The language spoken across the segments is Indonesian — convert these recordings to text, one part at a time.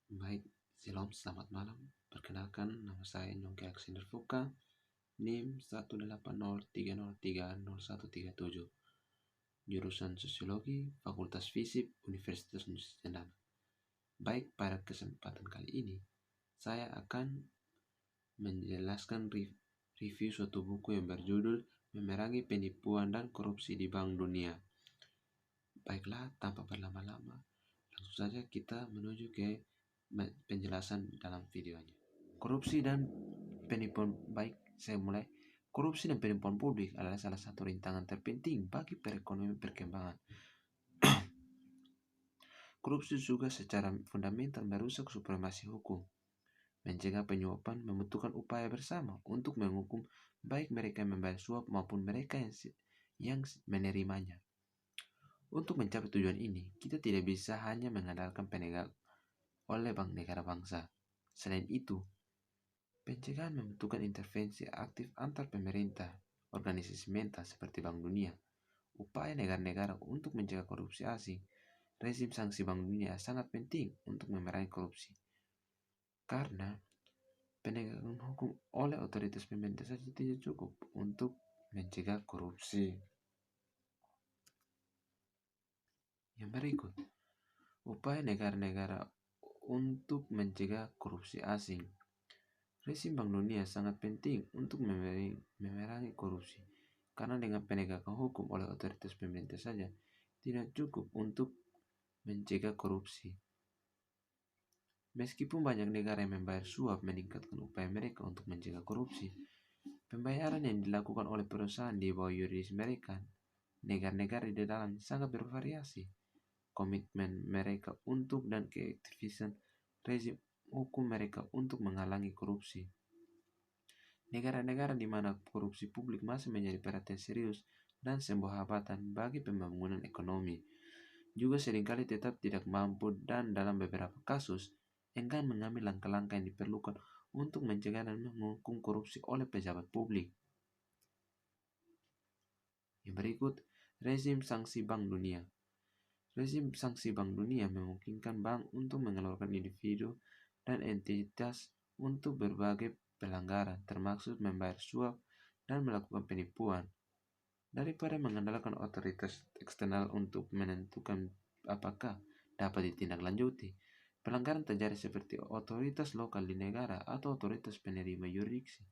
Baik, Shalom, selamat malam. Perkenalkan, nama saya Nyongki Alexander Fuka, NIM 18030300137, jurusan Sosiologi, Fakultas Fisip, Universitas Nusa Cendana. Baik, pada kesempatan kali ini, saya akan menjelaskan review suatu buku yang berjudul Memerangi Penipuan dan Korupsi di Bank Dunia. Baiklah, tanpa berlama-lama, langsung saja kita menuju ke penjelasan dalam videonya. Korupsi dan penipuan, baik saya mulai. Korupsi dan penipuan publik adalah salah satu rintangan terpenting bagi perekonomian perkembangan. Korupsi juga secara fundamental merusak supremasi hukum, mencegah penyuapan, membutuhkan upaya bersama untuk menghukum baik mereka yang membayar suap maupun mereka yang menerimanya. Untuk mencapai tujuan ini, kita tidak bisa hanya mengandalkan penegak oleh bank negara bangsa. Selain itu, pencegahan membutuhkan intervensi aktif antar pemerintah, organisasi mental seperti Bank Dunia, upaya negara-negara untuk mencegah korupsi asing. Rezim sanksi Bank Dunia sangat penting untuk memerangi korupsi, karena penegakan hukum oleh otoritas pemerintah saja tidak cukup untuk mencegah korupsi. Yang berikut, upaya negara-negara untuk mencegah korupsi asing. Rezim Bank Dunia sangat penting untuk memerangi korupsi, karena dengan penegakan hukum oleh otoritas pemerintah saja tidak cukup untuk mencegah korupsi. Meskipun banyak negara yang membayar suap meningkatkan upaya mereka untuk mencegah korupsi, pembayaran yang dilakukan oleh perusahaan di bawah yurisdiksi mereka, negara-negara di dalam sangat bervariasi. Komitmen mereka untuk dan keaktifan rezim hukum mereka untuk menghalangi korupsi. Negara-negara di mana korupsi publik masih menjadi perhatian serius dan sebuah hambatan bagi pembangunan ekonomi, juga seringkali tetap tidak mampu dan dalam beberapa kasus enggan mengambil langkah-langkah yang diperlukan untuk mencegah dan menghukum korupsi oleh pejabat publik. Yang berikut, rezim sanksi Bank Dunia. Rezim sanksi Bank Dunia memungkinkan bank untuk mengeluarkan individu dan entitas untuk berbagai pelanggaran, termasuk membayar suap dan melakukan penipuan. Daripada mengandalkan otoritas eksternal untuk menentukan apakah dapat ditindaklanjuti, pelanggaran terjadi seperti otoritas lokal di negara atau otoritas penerima yurisdiksi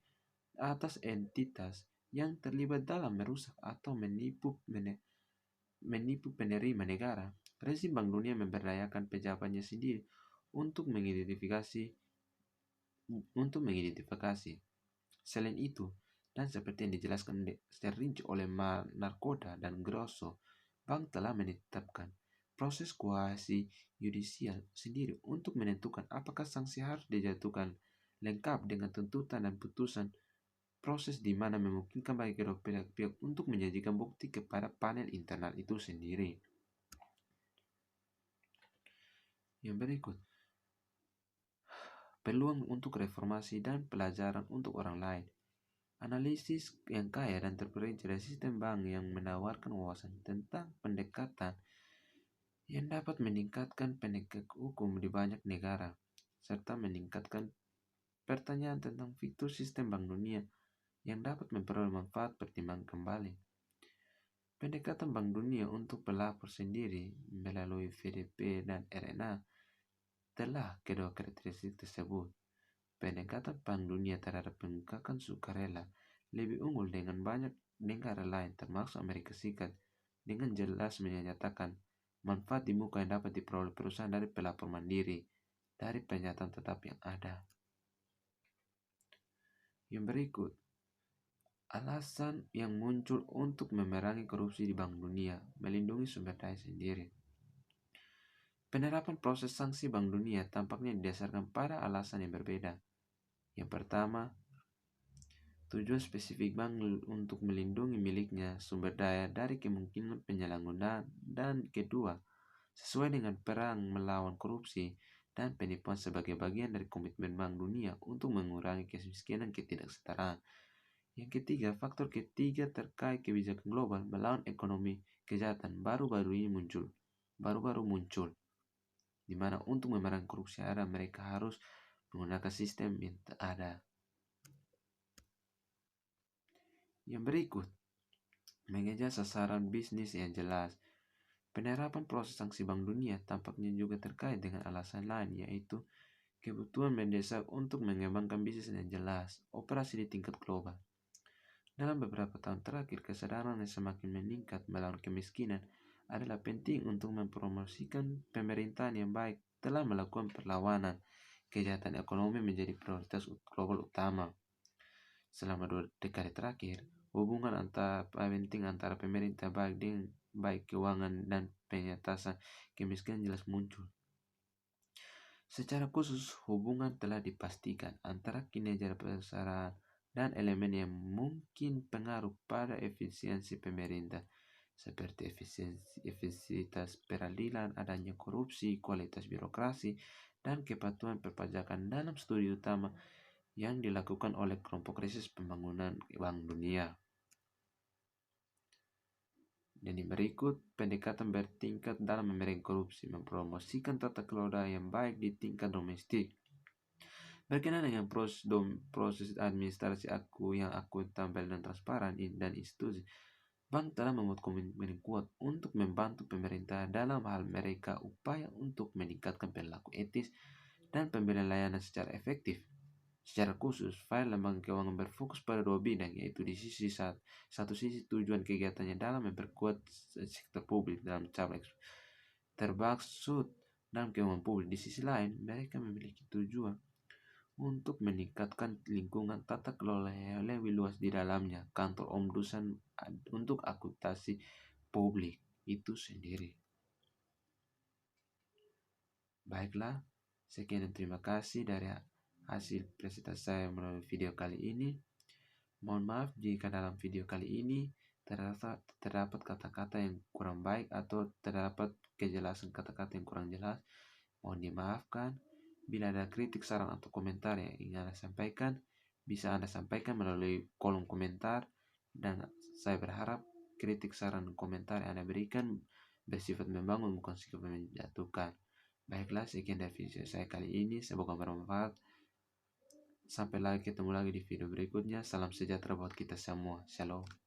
atas entitas yang terlibat dalam merusak atau menipu penerima negara. Rezim Bank Dunia memberdayakan pejabatnya sendiri untuk mengidentifikasi. Selain itu, dan seperti yang dijelaskan serinci oleh Narkoda dan Grosso, bank telah menetapkan proses kuasi yudisial sendiri untuk menentukan apakah sanksi harus dijatuhkan lengkap dengan tuntutan dan putusan, proses di mana memungkinkan bagi kedua pihak untuk menjanjikan bukti kepada panel internal itu sendiri. Yang berikut, peluang untuk reformasi dan pelajaran untuk orang lain. Analisis yang kaya dan terperinci dari sistem bank yang menawarkan wawasan tentang pendekatan yang dapat meningkatkan penegak hukum di banyak negara, serta meningkatkan pertanyaan tentang fitur sistem Bank Dunia yang dapat memperoleh manfaat pertimbangan kembali. Pendekatan Bank Dunia untuk pelapor sendiri melalui VDP dan RNA telah kedua karakteristik tersebut. Pendekatan Bank Dunia terhadap pengungkapan sukarela lebih unggul dengan banyak negara lain termasuk Amerika Serikat dengan jelas menyatakan manfaat di muka yang dapat diperoleh perusahaan dari pelapor mandiri dari pernyataan tetap yang ada. Yang berikut, alasan yang muncul untuk memerangi korupsi di Bank Dunia, melindungi sumber daya sendiri. Penerapan proses sanksi Bank Dunia tampaknya didasarkan pada alasan yang berbeda. Yang pertama, tujuan spesifik bank untuk melindungi miliknya sumber daya dari kemungkinan penyalahgunaan, dan kedua, sesuai dengan perang melawan korupsi dan penipuan sebagai bagian dari komitmen Bank Dunia untuk mengurangi kemiskinan dan ketidaksetaraan. Yang ketiga, faktor ketiga terkait kebijakan global melawan ekonomi kejahatan baru-baru muncul. di mana untuk memerangi korupsi ada mereka harus menggunakan sistem yang ada. Yang berikut, mengejar sasaran bisnis yang jelas. Penerapan proses sanksi Bank Dunia tampaknya juga terkait dengan alasan lain, yaitu kebutuhan mendesak untuk mengembangkan bisnis yang jelas, operasi di tingkat global. Dalam beberapa tahun terakhir, kesadaran yang semakin meningkat melawan kemiskinan adalah penting untuk mempromosikan pemerintahan yang baik telah melakukan perlawanan kejahatan ekonomi menjadi prioritas global utama. Selama 2 dekade terakhir, hubungan penting antara pemerintah baik keuangan dan penyatasan kemiskinan jelas muncul. Secara khusus, hubungan telah dipastikan antara kinerja besar dan elemen yang mungkin pengaruh pada efisiensi pemerintah, seperti efisiensitas peradilan, adanya korupsi, kualitas birokrasi, dan kepatuhan perpajakan dalam studi utama yang dilakukan oleh kelompok krisis pembangunan Bank Dunia. Dan berikut, pendekatan bertingkat dalam memerangi korupsi, mempromosikan tata kelola yang baik di tingkat domestik. Berkenaan dengan proses administrasi yang akuntabel dan transparan dan institusi, Bank telah membuat komitmen kuat untuk membantu pemerintah dalam hal mereka upaya untuk meningkatkan perilaku etis dan pemberian layanan secara efektif. Secara khusus, file lembaga keuangan berfokus pada 2 bidang, yaitu di satu sisi tujuan kegiatannya dalam memperkuat sektor publik dalam cabang termaksud dalam keuangan publik. Di sisi lain, mereka memiliki tujuan untuk meningkatkan lingkungan tata kelola yang lebih luas di dalamnya, kantor ombudsman untuk akuntansi publik itu sendiri. Baiklah, sekian dan terima kasih dari hasil presentasi saya melalui video kali ini. Mohon maaf jika dalam video kali ini terdapat kata-kata yang kurang baik atau terdapat kejelasan kata-kata yang kurang jelas. Mohon dimaafkan. Bila ada kritik, saran, atau komentar yang ingin Anda sampaikan, bisa Anda sampaikan melalui kolom komentar, dan saya berharap kritik, saran, dan komentar yang Anda berikan bersifat membangun, bukan sifat menjatuhkan. Baiklah, sekian dari video saya kali ini. Semoga bermanfaat. Sampai ketemu lagi di video berikutnya. Salam sejahtera buat kita semua. Shalom.